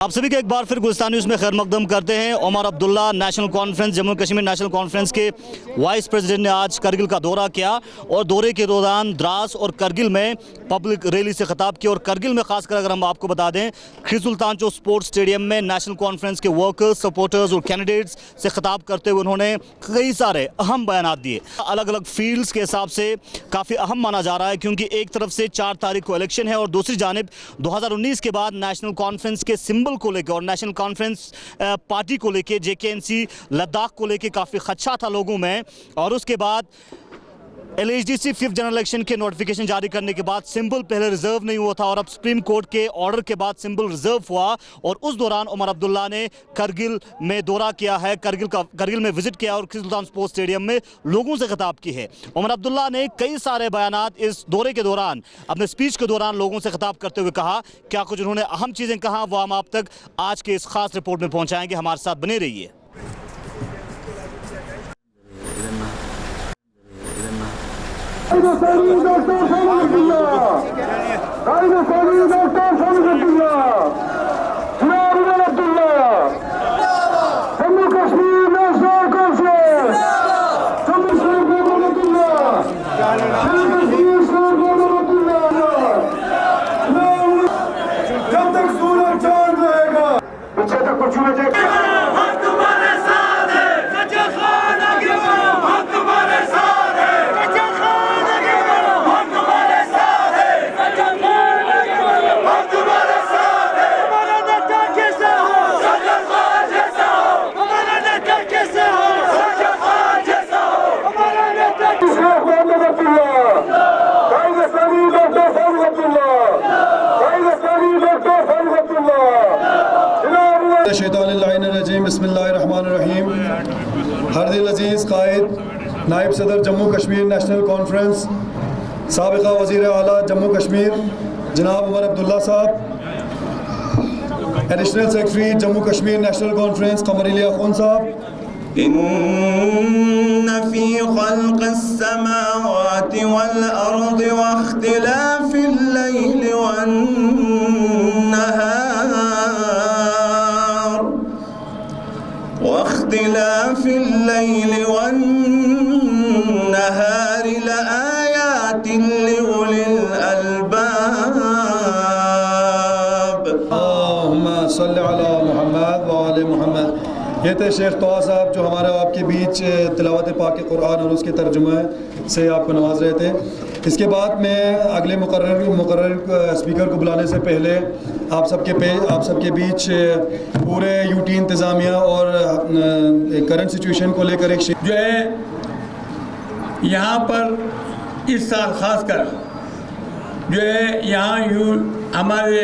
आप सभी का एक बार फिर गुलिस्तान न्यूज़ में खैर मकदम करते हैं। उमर अब्दुल्ला नेशनल कॉन्फ्रेंस जम्मू कश्मीर नेशनल कॉन्फ्रेंस के वाइस प्रेसिडेंट ने आज करगिल का दौरा किया और दौरे के दौरान द्रास और करगिल में पब्लिक रैली से खिताब किया। और करगिल में खासकर अगर हम आपको बता दें, खीर सुल्तान चौक स्पोर्ट्स स्टेडियम में नेशनल कॉन्फ्रेंस के वर्कर्स, सपोर्टर्स और कैंडिडेट्स से खिताब करते हुए उन्होंने कई सारे अहम बयान दिए। अलग अलग फील्ड्स के हिसाब से काफ़ी अहम माना जा रहा है, क्योंकि एक तरफ से 4 तारीख को इलेक्शन है और दूसरी जानिब 2019 के बाद नेशनल कॉन्फ्रेंस के सिंबल को लेकर और नेशनल कॉन्फ्रेंस पार्टी को लेकर, JKNC लद्दाख को लेकर काफ़ी खदशा था लोगों में। और उसके बाद LHDC 5th जनरल इलेक्शन के नोटिफिकेशन जारी करने के बाद सिंबल पहले रिजर्व नहीं हुआ था और अब सुप्रीम कोर्ट के ऑर्डर के बाद सिंबल रिजर्व हुआ। और उस दौरान उमर अब्दुल्ला ने करगिल में दौरा किया है, करगिल में विजिट किया और खीर सुल्तान स्पोर्ट्स स्टेडियम में लोगों से खिताब की है। उमर अब्दुल्ला ने कई सारे बयानात इस दौरे के दौरान, अपने स्पीच के दौरान लोगों से खिताब करते हुए कहा। क्या कुछ उन्होंने अहम चीज़ें कहा वो हम आप तक आज के इस खास रिपोर्ट में पहुँचाएंगे। हमारे साथ बने रहिए। जब तक सूरज चांद रहेगा पीछे तक कुछ बिस्मिल्लाहिर्रहमानिर्रहीम। हरदिल अजीज़ कायद नायब सदर जम्मू कश्मीर नेशनल कॉन्फ्रेंस, साबिक़ा वज़ीर आला जम्मू कश्मीर जनाब उमर अब्दुल्ला साहब, एडिशनल सेक्रेटरी जम्मू कश्मीर नेशनल कॉन्फ्रेंस कमर इलिया खान साहब, इन्न फी खल्क़िस समावाति वल अर्दि व इख्तिलाफिल लैलि वन नहार वाख्तिलाफिल लैलि वन नहारि लआयातिन लिउलिल अलबाब। अल्लाहुम्मा सल्लि अला मुहम्मद व आले मुहम्मद। ये थे शेख तोहा साहब जो हमारे आपके बीच तिलावत पाक कुरान और उसके तर्जुमे से आपको नवाज रहे थे। इसके बाद मैं अगले मुकर्रर स्पीकर को बुलाने से पहले आप सबके बीच पूरे UT इंतज़ामिया और करंट सिचुएशन को लेकर एक जो है यहाँ पर इस साल ख़ास कर जो है यहाँ हमारे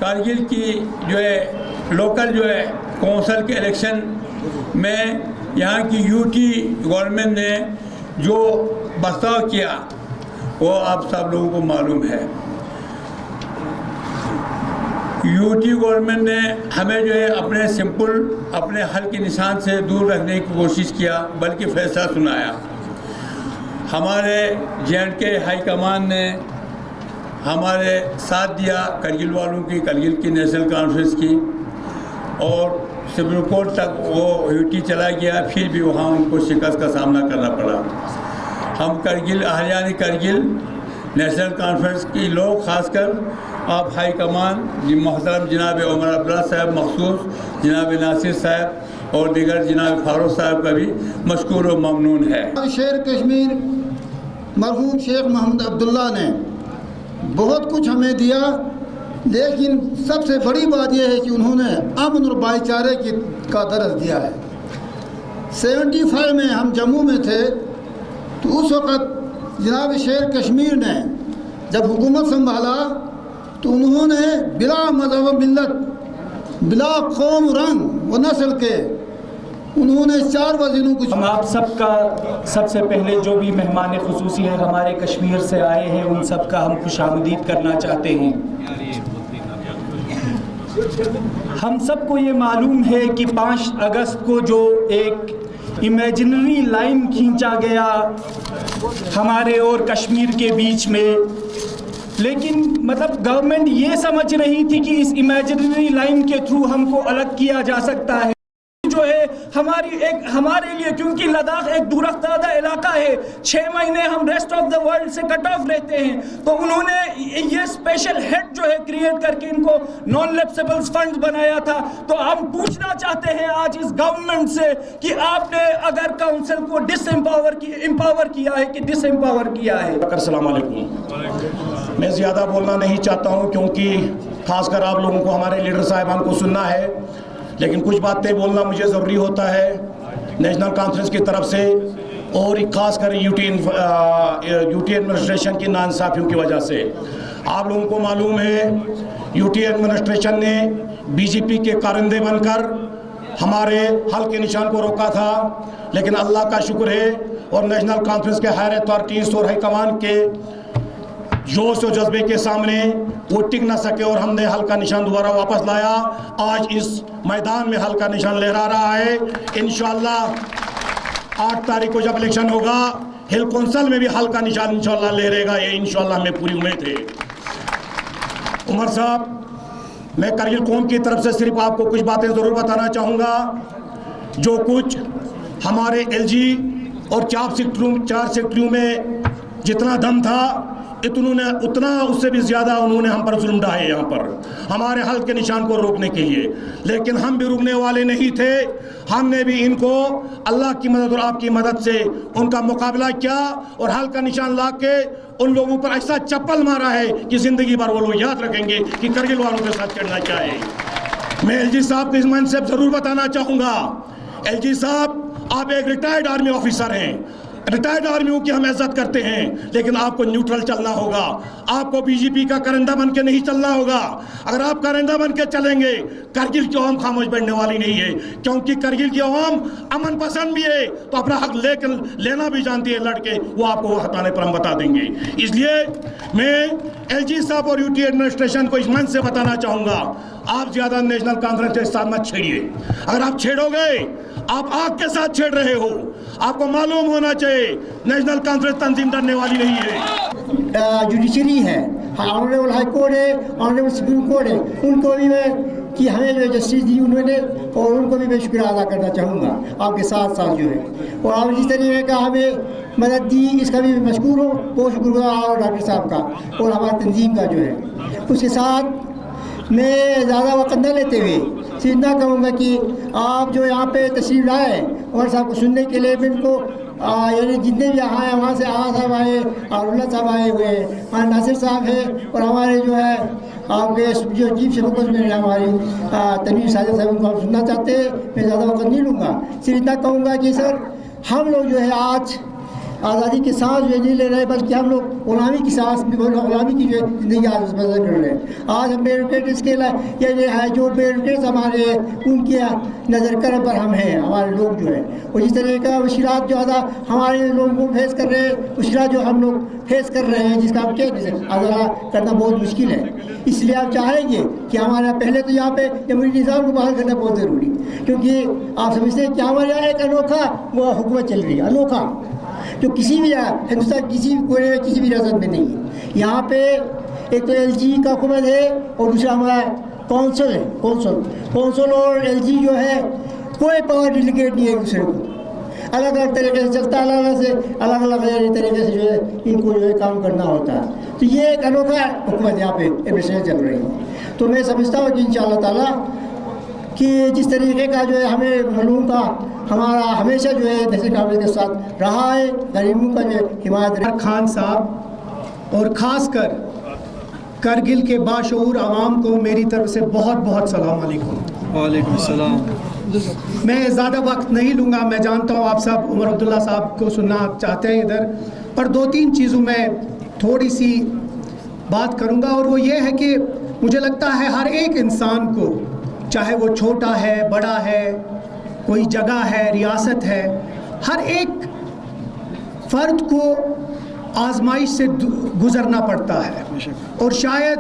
कारगिल की जो है लोकल जो है कौंसल के इलेक्शन में यहाँ की UT गवर्नमेंट ने जो बर्ताव किया वो आप सब लोगों को मालूम है। UT गवर्नमेंट ने हमें जो है अपने हल के निशान से दूर रखने की कोशिश किया, बल्कि फैसला सुनाया। हमारे JNK हाई कमान ने हमारे साथ दिया करगिल वालों की, करगिल की नेशनल कॉन्फ्रेंस की, और सुप्रीम कोर्ट तक वो UT चला गया, फिर भी वहाँ उनको शिकस्त का सामना करना पड़ा। हम अहलियान करगिल नेशनल कॉन्फ्रेंस की लोग, खासकर आप हाई कमान मोहतरम जनाब उमर अब्दुल्ला साहब, मखसूस जनाब नासिर साहब और दीगर जनाब फारूक साहब का भी मशकूर व ममनून है। शेर कश्मीर मरहूम शेख मोहम्मद अब्दुल्ला ने बहुत कुछ हमें दिया, लेकिन सबसे बड़ी बात यह है कि उन्होंने अमन और भाईचारे का दर्ज दिया है। 75 में हम जम्मू में थे तो उस वक़्त जनाब शेर कश्मीर ने जब हुकूमत संभाला तो उन्होंने बिला मज़हब मिल्लत, बिला कौम, रंग व नस्ल के उन्होंने 4 वज़ीरों को। हम आप सबका सबसे पहले जो भी मेहमान खुसूसी हैं हमारे कश्मीर से आए हैं उन सब का हम खुशामदीद करना चाहते हैं। हम सबको ये मालूम है कि 5 अगस्त को जो एक इमेजिनरी लाइन खींचा गया हमारे और कश्मीर के बीच में, लेकिन मतलब गवर्नमेंट ये समझ रही थी कि इस इमेजिनरी लाइन के थ्रू हमको अलग किया जा सकता है, जो है हमारे लिए, क्योंकि लद्दाख एक दूरदराज इलाका है, 6 महीने हम रेस्ट ऑफ द वर्ल्ड से कट ऑफ रहते हैं, तो उन्होंने ये स्पेशल हेड जो है क्रिएट करके इनको नॉन लैप्सेबल्स फंड बनाया था। तो हम पूछना चाहते हैं आज इस गवर्नमेंट से कि आपने अगर काउंसिल को एम्पावर किया है कि डिसएम्पावर किया है। अस्सलाम वालेकुम। मैं ज़्यादा बोलना नहीं चाहता हूँ क्योंकि खासकर आप लोगों को, हमारे लीडर साहिबान को सुनना है, लेकिन कुछ बातें बोलना मुझे ज़रूरी होता है नेशनल कॉन्फ्रेंस की तरफ से, और ख़ासकर यूटी एडमिनिस्ट्रेशन की नाइंसाफ़ियों की वजह से। आप लोगों को मालूम है यूटी एडमिनिस्ट्रेशन ने बीजेपी के कारिंदे बनकर हमारे हल के निशान को रोका था, लेकिन अल्लाह का शुक्र है और नेशनल कॉन्फ्रेंस के हायर अथॉरिटीज़ और हाईकमान के जोश और जज्बे के सामने वो टिक ना सके और हमने हल का निशान दोबारा वापस लाया। आज इस मैदान में हल का निशान लहरा रहा है। इंशाअल्लाह 8 तारीख को जब इलेक्शन होगा, हिल कौंसिल में भी हल का निशान इंशाअल्लाह लहरेगा, ये इंशाअल्लाह हमें पूरी उम्मीद है। उमर साहब, मैं करगिल कौम की तरफ से सिर्फ आपको कुछ बातें ज़रूर बताना चाहूँगा। जो कुछ हमारे LG और 4 सेक्टरों में जितना दम था, उतना उससे भी ज़्यादा उन्होंने हम पर जुल्म ढाए यहाँ पर हमारे हल के निशान को रोकने के लिए, लेकिन हम भी रुकने वाले नहीं थे। हमने भी इनको अल्लाह की मदद और आपकी मदद से उनका मुकाबला किया और हल का निशान ला के उन लोगों पर ऐसा चप्पल मारा है कि ज़िंदगी भर वो लोग याद रखेंगे कि करगिल वालों के साथ चढ़ना चाहिए। मैं LG साहब को इस मंच से ज़रूर बताना चाहूँगा, LG साहब, आप एक रिटायर्ड आर्मी ऑफिसर हैं, रिटायर्ड आर्मियों की हम इज्जत करते हैं, लेकिन आपको न्यूट्रल चलना होगा। आपको बीजेपी का करिंदा बन के नहीं चलना होगा। अगर आप करिंदा बन के चलेंगे, करगिल की अवाम खामोश बैठने वाली नहीं है, क्योंकि करगिल की अवाम अमन पसंद भी है, तो अपना हक लेना भी जानती है लड़के, वो आपको वो हटाने पर हम बता देंगे। इसलिए मैं LG साहब और यूटी एडमिनिस्ट्रेशन को इस मंच से बताना चाहूँगा, आप ज़्यादा नेशनल कॉन्फ्रेंस के साथ मत छेड़िए। अगर आप छेड़ोगे, आप आग के साथ छेड़ रहे हो। आपको मालूम होना चाहिए नेशनल कॉन्फ्रेंस तंजीम डरने वाली नहीं है। जुडिशरी है, ऑनरेबल हाई कोर्ट है, ऑनरेबल सुप्रीम कोर्ट है, उनको भी मैं कि हमें जो जस्टिस दी उन्होंने, और उनको भी मैं शुक्रिया अदा करना चाहूँगा आपके साथ साथ जो है। और आप जिस तरीके का हमें मदद दी, इसका भी मशकूर हूँ, बहुत शुक्रगुजार और डॉक्टर साहब का और हमारी तंजीम का जो है। उसके साथ मैं ज़्यादा वक्त न लेते हुए सिर्फ ना कहूँगा कि आप जो यहाँ पे तशरीफ़ लाए उमर साहब को सुनने के लिए, मैं इनको यानी जितने भी यहाँ हैं, वहाँ से आगा साहब आए, आरुल्ला साहब आए हुए हैं, हमारे नासिर साहब हैं, और हमारे जो है आपके जो चीफ सेक्रेटरी में हमारी तनवीर साजिद साहब, उनको हम सुनना चाहते हैं। मैं ज़्यादा वक्त नहीं लूँगा, सिर्फ इतना कहूँगा कि सर, हम लोग जो है आज आज़ादी की सांस जो नहीं ले रहे, बल्कि हम लोग गुलामी की सांस, गुलामी की जो ज़िंदगी आज बसर कर रहे हैं। आज हम ब्यूरोक्रेट इसके ये है, जो ब्यूरोक्रेट्स हमारे उनके नज़र करम पर हम हैं, हमारे लोग जो है, और इस तरह का मुश्किलात जो ज़्यादा हमारे लोगों को फेस कर रहे हैं, मुश्किलात जो हम लोग फेस कर रहे हैं, जिसका हम अदा करना बहुत मुश्किल है। इसलिए आप चाहेंगे कि हमारे पहले तो यहाँ पे जमहूरी निज़ाम को बहाल करना बहुत ज़रूरी, क्योंकि आप समझते हैं कि हमारे यहाँ एक अनोखा वो हुकूमत चल रही है, अनोखा, जो किसी भी हिंदुस्तान किसी भी कोने में किसी भी रियासत में नहीं है। यहाँ पे एक तो LG का हुकूमत है और दूसरा हमारा कौंसल है, कौंसल और LG जो है कोई पावर डेलीगेट नहीं है एक दूसरे को, अलग अलग तरीके से चलता है, अलग अलग तरीके से जो है इनको जो है काम करना होता है। तो ये एक अनोखा हुकूमत यहाँ पे एडमिनिस्ट्रेशन चल रही है। तो मैं समझता हूँ कि इंशाअल्लाह ताला कि जिस तरीके का जो है हमें मालूम का हमारा हमेशा जो है नेशनल कॉन्फ्रेंस के साथ रहा है, गरीबों का जो हिमायत खान साहब और ख़ासकर करगिल के बाशऊर आवाम को मेरी तरफ से बहुत बहुत सलाम अलैकुम। वालेकुम सलाम। मैं ज़्यादा वक्त नहीं लूँगा, मैं जानता हूँ आप सब उमर अब्दुल्ला साहब को सुनना चाहते हैं इधर, पर 2-3 चीज़ों में थोड़ी सी बात करूँगा, और वो ये है कि मुझे लगता है हर एक इंसान को, चाहे वो छोटा है, बड़ा है, कोई जगह है, रियासत है, हर एक फ़र्द को आजमाइश से गुज़रना पड़ता है। और शायद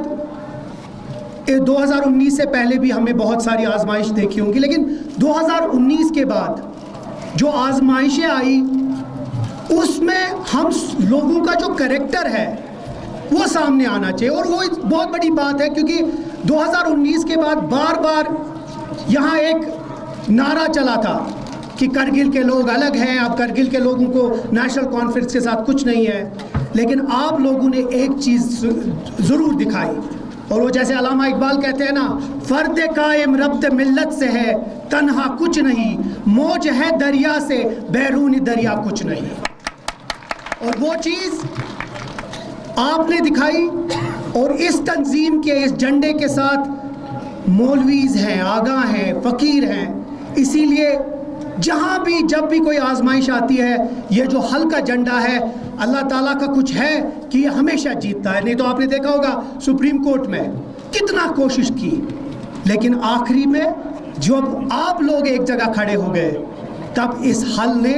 2019 से पहले भी हमने बहुत सारी आजमाइश देखी होंगी, लेकिन 2019 के बाद जो आजमाइशें आई उसमें हम लोगों का जो कैरेक्टर है वो सामने आना चाहिए। और वो बहुत बड़ी बात है, क्योंकि 2019 के बाद बार बार यहाँ एक नारा चला था कि करगिल के लोग अलग हैं, अब करगिल के लोगों को नेशनल कॉन्फ्रेंस के साथ कुछ नहीं है। लेकिन आप लोगों ने एक चीज़ ज़रूर दिखाई, और वो जैसे अल्लामा इकबाल कहते हैं ना, फ़र्द कायम रब्त मिल्लत से है तन्हा कुछ नहीं, मौज है दरिया से बैरूनी दरिया कुछ नहीं। और वो चीज़ आपने दिखाई। और इस तंजीम के इस झंडे के साथ मौलवीज़ हैं, आगा हैं, फ़कीर हैं। इसीलिए जहाँ भी जब भी कोई आजमाइश आती है, ये जो हल्का झंडा है, अल्लाह ताला का कुछ है कि ये हमेशा जीतता है। नहीं तो आपने देखा होगा सुप्रीम कोर्ट में कितना कोशिश की, लेकिन आखिरी में जब आप लोग एक जगह खड़े हो गए, तब इस हल ने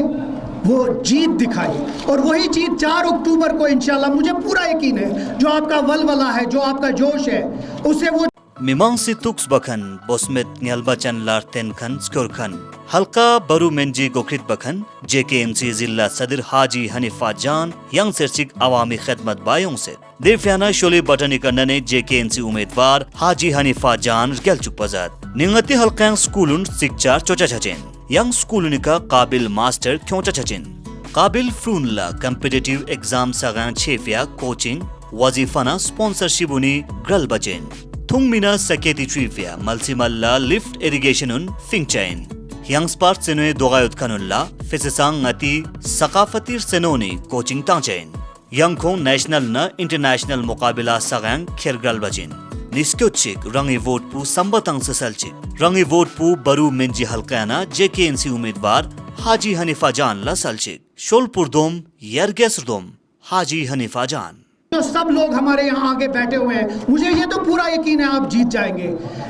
वो जीत दिखाई। और वही जीत 4 अक्टूबर को इंशाल्लाह, मुझे पूरा यकीन है, जो आपका वलवला है, जो आपका जोश है, उसे वो Mimangsi tuks bakan bosmet nyalbachan larten khan skor khan halka baru menji gokrit bakan JKMC zilla sadir Haji Hanifa Jan yang serchik awami khidmat bayong se Defyana sholi batani kannane JKMC umedwar Haji Hanifa Jan gelchuk pazat ningati halkang skulun sikchar chocha chachen yang skulunika qabil master kyocha chachen qabil frunla competitive exam sagan chefya coaching wazifana sponsorship uni gral bachen Thungmina saketi trivia malsimalla lift irrigation un fingchain Young Spark senoi dogayot kanulla fesesang ngati saqafatir senoni coaching tangchain Young Kong national na international muqabila sagang khergal bajin Niskyochik rangi vote pu sambatang sasalchik rangi vote pu baru menji halqana JKNC umedwar Haji Hanifa Jan la salchik Sholpurdom yergesrdom Haji Hanifa Jan जो सब लोग हमारे यहाँ आगे बैठे हुए हैं, मुझे ये तो पूरा यकीन है आप जीत जाएंगे।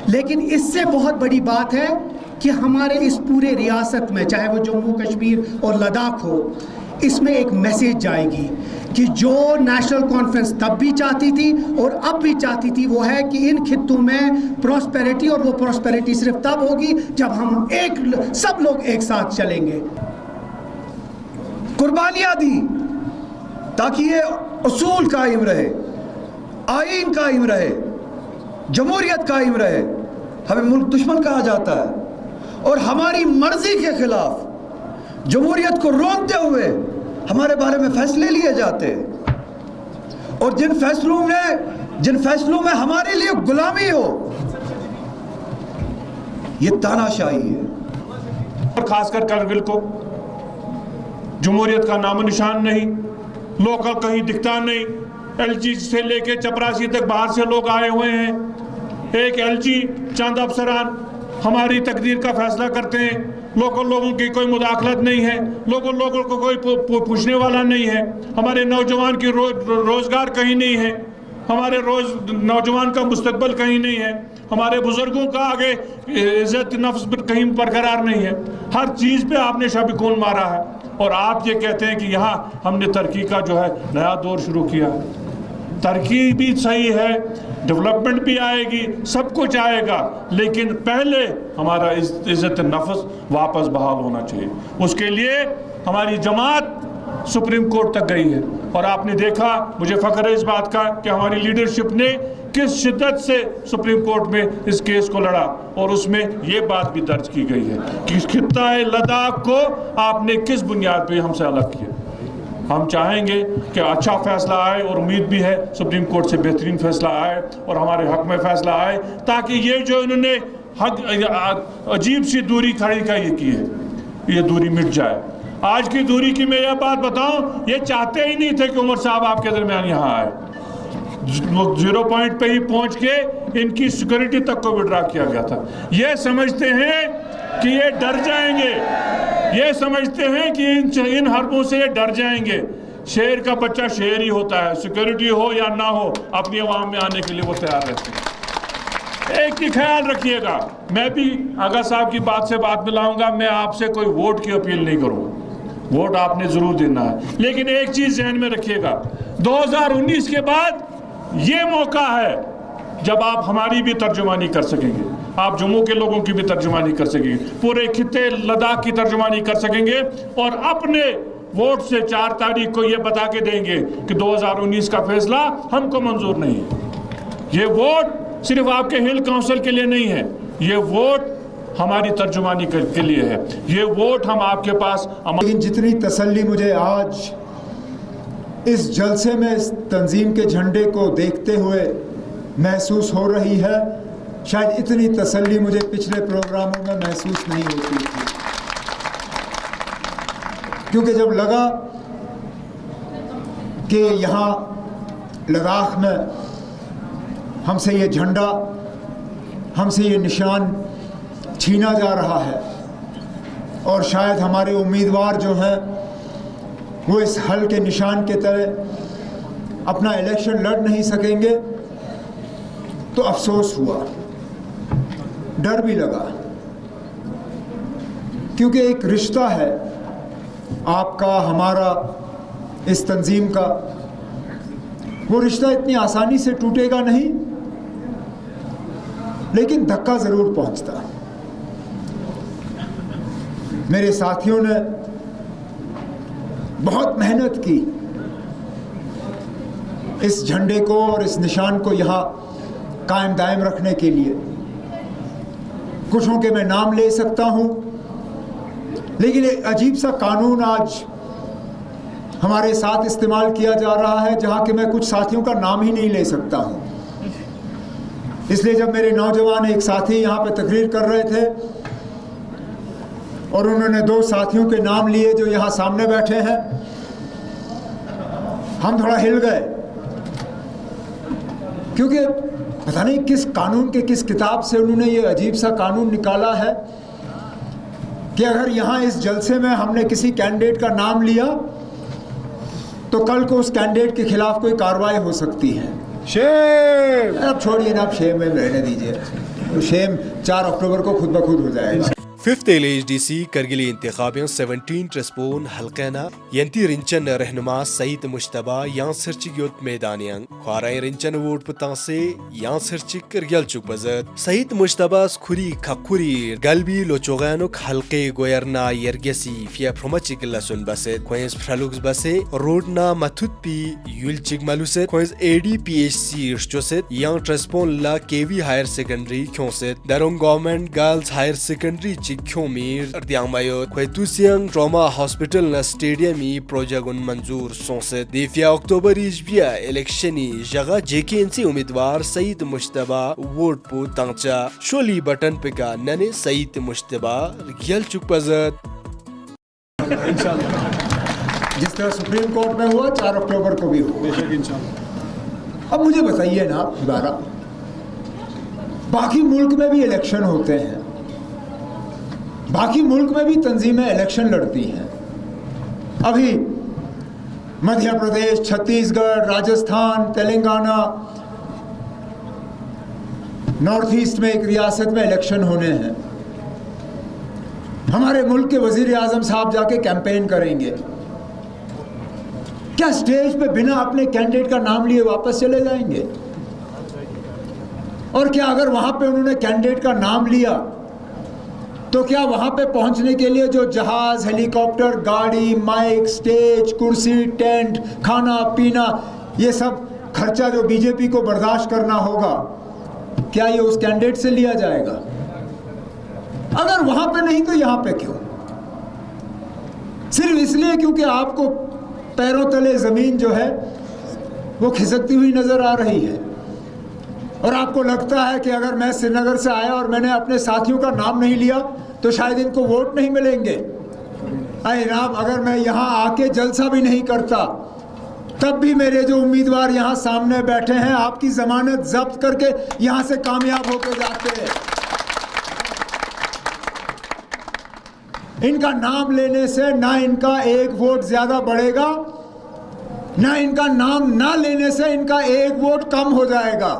लेकिन इससे बहुत बड़ी बात है कि हमारे इस पूरे रियासत में, चाहे वो जम्मू कश्मीर और लद्दाख हो, इसमें एक मैसेज जाएगी कि जो नेशनल कॉन्फ्रेंस तब भी चाहती थी और अब भी चाहती थी, वो है कि इन खित्तों में प्रॉस्पेरिटी, और वो प्रॉस्पेरिटी सिर्फ तब होगी जब हम सब लोग एक साथ चलेंगे। कुर्बानियाँ दी ताकि ये उसूल कायम रहे, आईन कायम रहे, जमहूरियत कायम रहे। हमें मुल्क दुश्मन कहा जाता है और हमारी मर्जी के खिलाफ जमहूरियत को रोकते हुए हमारे बारे में फैसले लिए जाते हैं। और जिन फैसलों में हमारे लिए गुलामी हो, ये तानाशाही है। और खासकर करगिल को जमहूरियत का नामो निशान नहीं, लोकल कहीं दिखता नहीं। एलजी से लेके चपरासी तक बाहर से लोग आए हुए हैं। एक एलजी चंद अफसरान हमारी तकदीर का फैसला करते हैं। लोकल लोगों की कोई मुदाखलत नहीं है, लोगों को कोई पूछने वाला नहीं है। हमारे नौजवान की रोजगार कहीं नहीं है, हमारे नौजवान का मुस्तकबल कहीं नहीं है, हमारे बुजुर्गों का आगे इज्जत नफ्स पर कहीं बरकरार नहीं है। हर चीज़ पे आपने शबिकून मारा है और आप ये कहते हैं कि यहाँ हमने तरक्की का जो है नया दौर शुरू किया। तरक्की भी सही है, डेवलपमेंट भी आएगी, सब कुछ आएगा, लेकिन पहले हमारा इज्जत नफ्स वापस बहाल होना चाहिए। उसके लिए हमारी जमात सुप्रीम कोर्ट तक गई है और आपने देखा, मुझे फ़ख्र है इस बात का कि हमारी लीडरशिप ने किस शिद्दत से सुप्रीम कोर्ट में इस केस को लड़ा और उसमें ये बात भी दर्ज की गई है कि खित्ता लद्दाख को आपने किस बुनियाद पे हमसे अलग किया। हम चाहेंगे कि अच्छा फैसला आए और उम्मीद भी है सुप्रीम कोर्ट से बेहतरीन फैसला आए और हमारे हक में फैसला आए, ताकि ये जो इन्होंने अजीब सी दूरी खड़ी की है, ये दूरी मिट जाए। आज की दूरी की मैं यह बात बताऊं, ये चाहते ही नहीं थे कि उमर साहब आपके दरमियान यहाँ आए। 0 पॉइंट पे ही पहुंच के इनकी सिक्योरिटी तक को विड्रा किया गया था। ये समझते हैं कि ये डर जाएंगे, ये समझते हैं कि इन हरबों से ये डर जाएंगे। शेर का बच्चा शेर ही होता है, सिक्योरिटी हो या ना हो, अपनी आवाम में आने के लिए वो तैयार रहते हैं। एक ही ख्याल रखिएगा, मैं भी आगा साहब की बात से बात मिलाऊंगा, मैं आपसे कोई वोट की अपील नहीं करूंगा, वोट आपने ज़रूर देना है, लेकिन एक चीज़ ज़हन में रखिएगा, 2019 के बाद ये मौका है जब आप हमारी भी तर्जुमानी कर सकेंगे, आप जम्मू के लोगों की भी तर्जुमानी कर सकेंगे, पूरे खित्ते लद्दाख की तर्जुमानी कर सकेंगे और अपने वोट से 4 तारीख को ये बता के देंगे कि 2019 का फैसला हमको मंजूर नहीं है। ये वोट सिर्फ आपके हिल काउंसिल के लिए नहीं है, ये वोट हमारी तर्जुमानी के लिए है, ये वोट हम आपके पास। लेकिन जितनी तसल्ली मुझे आज इस जलसे में इस तंजीम के झंडे को देखते हुए महसूस हो रही है, शायद इतनी तसल्ली मुझे पिछले प्रोग्रामों में महसूस नहीं होती थी। क्योंकि जब लगा कि यहाँ लद्दाख में हमसे ये झंडा, हमसे ये निशान छीना जा रहा है और शायद हमारे उम्मीदवार जो हैं वो इस हल के निशान के तरह अपना इलेक्शन लड़ नहीं सकेंगे, तो अफसोस हुआ, डर भी लगा। क्योंकि एक रिश्ता है आपका, हमारा, इस तंजीम का, वो रिश्ता इतनी आसानी से टूटेगा नहीं, लेकिन धक्का ज़रूर पहुंचता। मेरे साथियों ने बहुत मेहनत की इस झंडे को और इस निशान को यहाँ कायम दायम रखने के लिए। कुछों के मैं नाम ले सकता हूँ, लेकिन एक अजीब सा कानून आज हमारे साथ इस्तेमाल किया जा रहा है जहाँ के मैं कुछ साथियों का नाम ही नहीं ले सकता हूँ। इसलिए जब मेरे नौजवान एक साथी यहाँ पे तकरीर कर रहे थे और उन्होंने 2 साथियों के नाम लिए जो यहाँ सामने बैठे हैं, हम थोड़ा हिल गए, क्योंकि पता नहीं किस कानून के किस किताब से उन्होंने ये अजीब सा कानून निकाला है कि अगर यहाँ इस जलसे में हमने किसी कैंडिडेट का नाम लिया तो कल को उस कैंडिडेट के खिलाफ कोई कार्रवाई हो सकती है। शेम, अब छोड़िए ना, अब शेम में रहने दीजिए, तो शेम 4 अक्टूबर को खुद ब खुद हो जाएगा। 5th LHDC करगिली इंतखाबियों 17 ट्रस्पोन हल्कैना यंती रिंचन रहनुमा सईद मुश्तबा यां सरचिक योत मैदानियं ख्वाराई रिंचन वोट पतासे यां सरचिक करगिल चुक बजत सईद मुश्तबा खुरी खखुरी गलबी लोचोगानुक हल्के गोयरना यरगेसी फिया फ्रोमचिक लसुन बसे क्वेंस फ्रलुक्स बसे रोडना मथुत पी युलचिक मलुसे क्वेंस ADPHC जोसेत यां ट्रस्पोन ला KV हायर सेकेंडरी क्योंसेत दरोंग government girls higher secondary Kyomir Ardiangmayot Kwetusiang Trauma Hospital na Stadium i Projagun Manzoor Sonset Defia October Ijbia Electioni Jaga JKNC उम्मीदवार सईद मुश्तबा वोट पो तंगचा शोली बटन पे का नने सईद मुश्तबा रियल चुक पजत इंशाल्लाह जिस तरह सुप्रीम कोर्ट में हुआ 4 अक्टूबर को भी हो बेशक इंशाल्लाह। अब मुझे बताइए ना दोबारा, बाकी मुल्क में भी इलेक्शन होते हैं, बाकी मुल्क में भी तंजीमें इलेक्शन लड़ती हैं। अभी मध्य प्रदेश, छत्तीसगढ़, राजस्थान, तेलंगाना, नॉर्थ ईस्ट में एक रियासत में इलेक्शन होने हैं। हमारे मुल्क के वजीर आजम साहब जाके कैंपेन करेंगे, क्या स्टेज पे बिना अपने कैंडिडेट का नाम लिए वापस चले जाएंगे? और क्या अगर वहां पे उन्होंने कैंडिडेट का नाम लिया तो क्या वहां पे पहुंचने के लिए जो जहाज, हेलीकॉप्टर, गाड़ी, माइक, स्टेज, कुर्सी, टेंट, खाना पीना, ये सब खर्चा जो बीजेपी को बर्दाश्त करना होगा, क्या ये उस कैंडिडेट से लिया जाएगा? अगर वहां पे नहीं तो यहां पे क्यों? सिर्फ इसलिए क्योंकि आपको पैरों तले जमीन जो है वो खिसकती हुई नजर आ रही है और आपको लगता है कि अगर मैं श्रीनगर से आया और मैंने अपने साथियों का नाम नहीं लिया तो शायद इनको वोट नहीं मिलेंगे। अरे जनाब, अगर मैं यहाँ आके जलसा भी नहीं करता तब भी मेरे जो उम्मीदवार यहाँ सामने बैठे हैं आपकी जमानत जब्त करके यहाँ से कामयाब होकर जाते हैं। इनका नाम लेने से ना इनका एक वोट ज्यादा बढ़ेगा, ना इनका नाम ना लेने से इनका एक वोट कम हो जाएगा।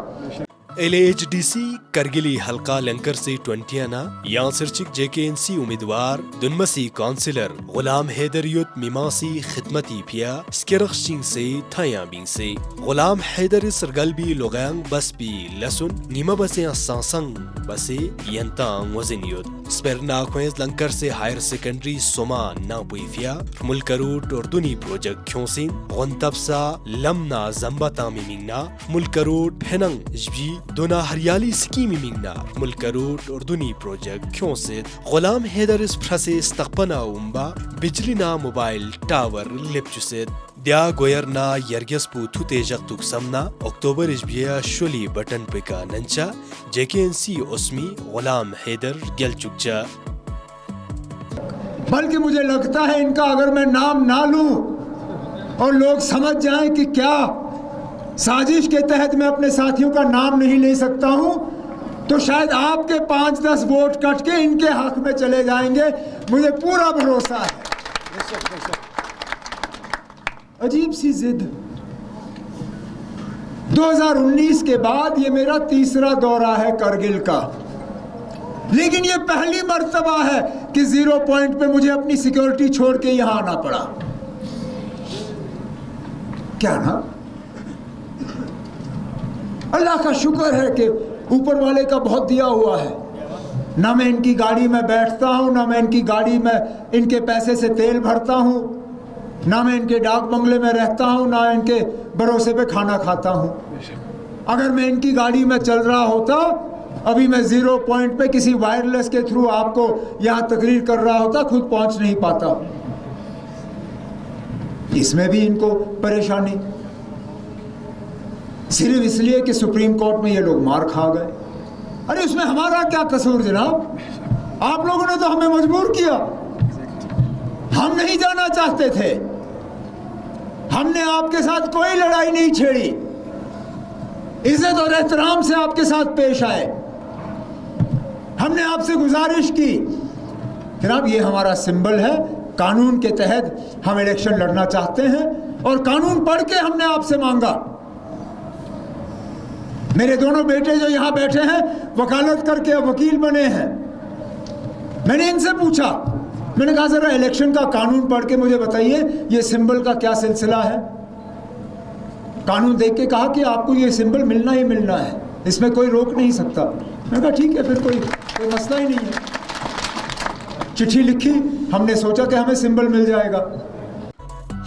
LHDC करगिली हल्का लंकर से 20 आना यहाँ सिरचिक JKNC उम्मीदवार दुनमसी काउंसिलर गुलाम हैदर युत मिमासी खिदमती पिया स्केरखशिंग से थाया बिंग से गुलाम हैदर सरगलबी लोगांग बस भी लसुन नीमा बसे सांसंग बसे यंतांग वजन युत स्पेरना क्वेंस लंकर से हायर सेकेंडरी सोमा ना पुइफिया मुल्करूट और दुनी प्रोजेक्ट क्योंसिन गंतबसा लमना जम्बता मिमिंगना मुल्करूट फेनंग जबी दोना हरियाली स्कीम मिमिंगना मुल्करूट और दुनी प्रोजेक्ट क्योंसिन गुलाम हैदर इस फ्रसे तकपना उम्बा बिजली ना मोबाइल टावर लिपचुसेद द्या गोयरना यरगसपू थुतेजक तुकसमना अक्टूबर इजबिया शोली बटन पिका नंचा JKNC ओस्मी गुलाम हैदर गेलचुकचा। बल्कि मुझे लगता है इनका अगर मैं नाम ना लूं और लोग समझ जाएं कि क्या साजिश के तहत मैं अपने साथियों का नाम नहीं ले सकता हूं, तो शायद आपके 5-10 वोट कट के इनके हक में चले जाएंगे, मुझे पूरा भरोसा है। अजीब सी जिद। 2019 के बाद ये मेरा तीसरा दौरा है करगिल का, लेकिन ये पहली मर्तबा है कि 0 पॉइंट पे मुझे अपनी सिक्योरिटी छोड़ के यहां आना पड़ा। क्या ना, अल्लाह का शुक्र है कि ऊपर वाले का बहुत दिया हुआ है। ना मैं इनकी गाड़ी में बैठता हूं, ना मैं इनकी गाड़ी में इनके पैसे से तेल भरता हूं, ना मैं इनके डाक बंगले में रहता हूं, ना इनके भरोसे पे खाना खाता हूं। अगर मैं इनकी गाड़ी में चल रहा होता, अभी मैं 0 पॉइंट पे किसी वायरलेस के थ्रू आपको यहां तकरीर कर रहा होता, खुद पहुंच नहीं पाता। इसमें भी इनको परेशानी, सिर्फ इसलिए कि सुप्रीम कोर्ट में ये लोग मार खा गए। अरे उसमें हमारा क्या कसूर जनाब? आप लोगों ने तो हमें मजबूर किया, हम नहीं जाना चाहते थे, हमने आपके साथ कोई लड़ाई नहीं छेड़ी, इज्जत और एहतराम से आपके साथ पेश आए। हमने आपसे गुजारिश की जनाब, ये हमारा सिंबल है, कानून के तहत हम इलेक्शन लड़ना चाहते हैं और कानून पढ़ के हमने आपसे मांगा। मेरे दोनों बेटे जो यहां बैठे हैं वकालत करके वकील बने हैं। मैंने इनसे पूछा, मैंने कहा जरा इलेक्शन का कानून पढ़ के मुझे बताइए ये सिंबल का क्या सिलसिला है। कानून देख के कहा कि आपको ये सिंबल मिलना ही मिलना है, इसमें कोई रोक नहीं सकता। मैंने कहा ठीक है, फिर कोई मसला ही नहीं है। चिट्ठी लिखी, हमने सोचा कि हमें सिंबल मिल जाएगा।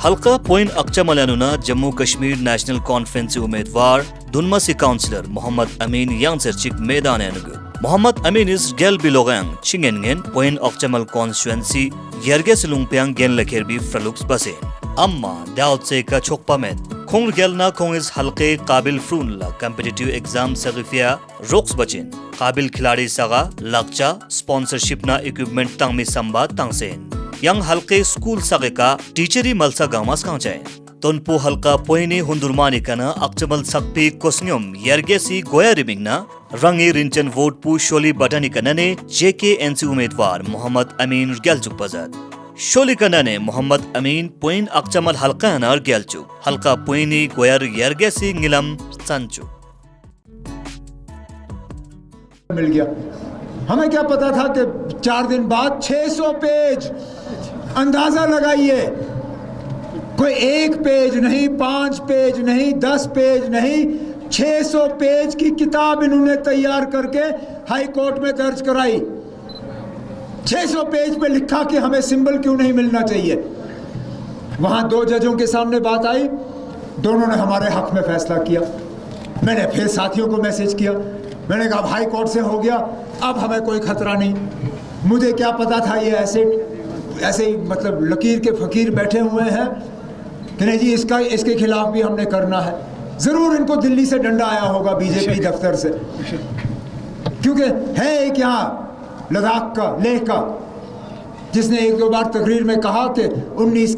हल्का पॉइंट अक्चमलनुना जम्मू कश्मीर नेशनल कॉन्फ्रेंस उम्मीदवार दुनमसी काउंसिलर मोहम्मद अमीन यांसरचिक मैदान मोहम्मद अमीन इस गेल बिलोगांग चिंगेनगेन पॉइंट अक्चमल कॉन्स्टिट्यूएंसी यरगे सिलुंगप्यांग गेन लखेरबी फ्रलुक्स बसे अम्मा दाउद से का छोकपा में खोंग गेलना खोंग इस हल्के काबिल फ्रूनला कॉम्पिटिटिव एग्जाम सगिफिया रोक्स बचिन काबिल खिलाड़ी सगा लक्चा स्पॉन्सरशिप ना इक्विपमेंट तंगमी संबा तंगसेन यंग हल्के स्कूल सगे का टीचरी मलसा गामास कांचाए तोनपो हल्का पोइनी हुंदुरमानी कना अक्चमल सकपी कोस्न्योम यरगेसी गोया रिमिंगना रंगी रिंचन वोट पू शोली बटनी कनने JKNC उम्मीदवार मोहम्मद अमीन गेलचुक बजत शोली कनने मोहम्मद अमीन पोइन अक्चमल हल्का नर गेलचुक हल्का पोइनी गोयर यरगेसी गिलम संचु मिल गया। हमें क्या पता था कि 4 दिन बाद 600 पेज, अंदाजा लगाइए, कोई 1 पेज नहीं, 5 पेज नहीं, 10 पेज नहीं, 600 पेज की किताब इन्होंने तैयार करके हाई कोर्ट में दर्ज कराई। 600 पेज पे लिखा कि हमें सिंबल क्यों नहीं मिलना चाहिए। वहां 2 जजों के सामने बात आई, दोनों ने हमारे हक में फैसला किया। मैंने फिर साथियों को मैसेज किया, मैंने कहा हाई कोर्ट से हो गया, अब हमें कोई खतरा नहीं। मुझे क्या पता था ये ऐसे ही मतलब लकीर के फकीर बैठे हुए हैं कि नहीं जी इसके खिलाफ भी हमने करना है। ज़रूर इनको दिल्ली से डंडा आया होगा बीजेपी दफ्तर से, क्योंकि है एक यहाँ लद्दाख का, लेह का, जिसने 1-2 बार तकरीर में कहा कि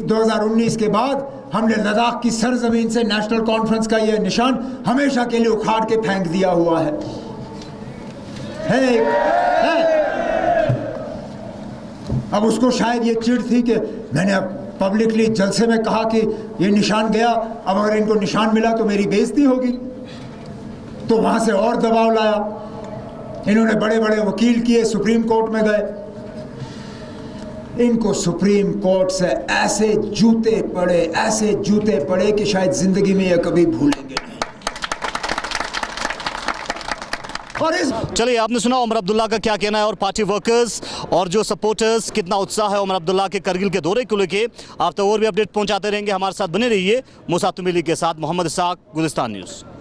2019 के बाद हमने लद्दाख की सरजमीन से नेशनल कॉन्फ्रेंस का ये निशान हमेशा के लिए उखाड़ के फेंक दिया हुआ है। अब उसको शायद ये चिढ़ थी कि मैंने अब पब्लिकली जलसे में कहा कि ये निशान गया, अब अगर इनको निशान मिला तो मेरी बेइज्जती होगी, तो वहां से और दबाव लाया। इन्होंने बड़े बड़े वकील किए, सुप्रीम कोर्ट में गए, इनको सुप्रीम कोर्ट से ऐसे जूते पड़े कि शायद जिंदगी में ये कभी भूलेंगे नहीं। और इस चलिए, आपने सुना उमर अब्दुल्ला का क्या कहना है और पार्टी वर्कर्स और जो सपोर्टर्स कितना उत्साह है उमर अब्दुल्ला के करगिल के दौरे को लेके। आप तो और भी अपडेट पहुंचाते रहेंगे, हमारे साथ बने रहिए। मुसा तुमिली के साथ मोहम्मद इसाक, गुलिस्तान न्यूज़।